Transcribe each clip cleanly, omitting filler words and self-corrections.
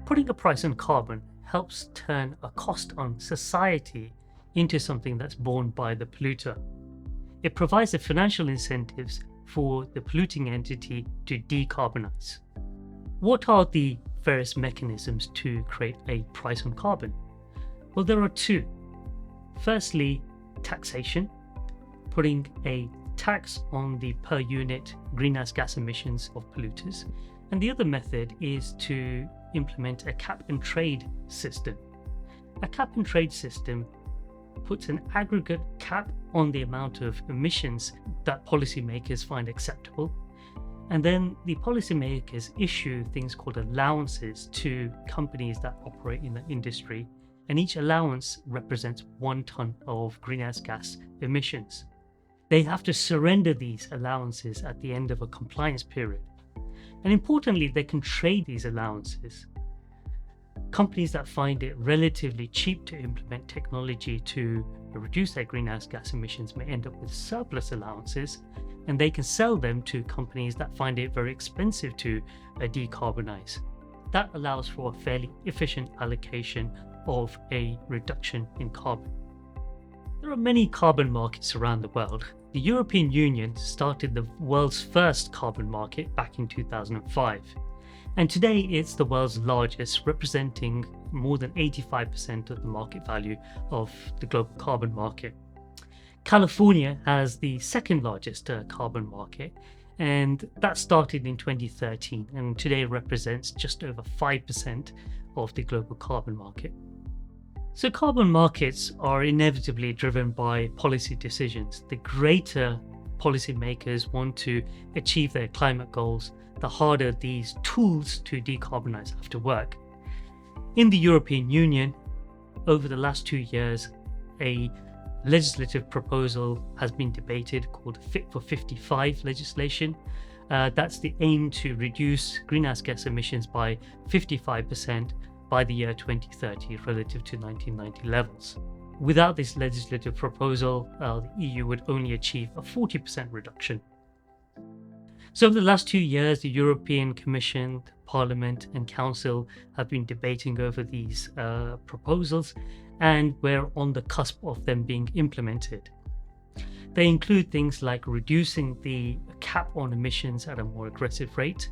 Putting a price on carbon helps turn a cost on society into something that's borne by the polluter. It provides the financial incentives for the polluting entity to decarbonize. What are the various mechanisms to create a price on carbon? Well, there are two. Firstly, taxation, putting a tax on the per unit greenhouse gas emissions of polluters. And the other method is to implement a cap and trade system. A cap and trade system puts an aggregate cap on the amount of emissions that policymakers find acceptable. And then the policymakers issue things called allowances to companies that operate in the industry. And each allowance represents 1 ton of greenhouse gas emissions. They have to surrender these allowances at the end of a compliance period. And importantly, they can trade these allowances. Companies that find it relatively cheap to implement technology to reduce their greenhouse gas emissions may end up with surplus allowances, and they can sell them to companies that find it very expensive to decarbonize. That allows for a fairly efficient allocation of a reduction in carbon. There are many carbon markets around the world. The European Union started the world's first carbon market back in 2005. And today it's the world's largest, representing more than 85% of the market value of the global carbon market. California has the second largest carbon market, and that started in 2013 and today represents just over 5% of the global carbon market. So carbon markets are inevitably driven by policy decisions. The greater policymakers want to achieve their climate goals, the harder these tools to decarbonize have to work. In the European Union, over the last 2 years, a legislative proposal has been debated called Fit for 55 legislation. That's the aim to reduce greenhouse gas emissions by 55% by the year 2030 relative to 1990 levels. Without this legislative proposal, the EU would only achieve a 40% reduction. So over the last 2 years, the European Commission, Parliament and Council have been debating over these proposals, and we're on the cusp of them being implemented. They include things like reducing the cap on emissions at a more aggressive rate,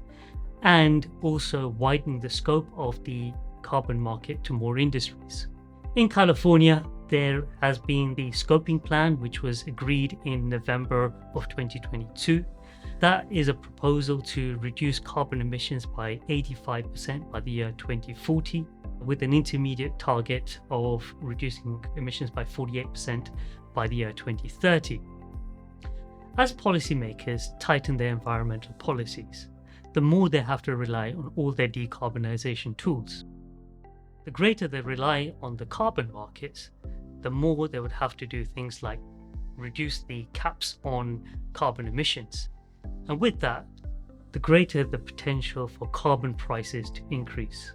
and also widening the scope of the carbon market to more industries. In California, there has been the scoping plan, which was agreed in November of 2022. That is a proposal to reduce carbon emissions by 85% by the year 2040, with an intermediate target of reducing emissions by 48% by the year 2030. As policymakers tighten their environmental policies, the more they have to rely on all their decarbonization tools. The greater they rely on the carbon markets, the more they would have to do things like reduce the caps on carbon emissions. And with that, the greater the potential for carbon prices to increase.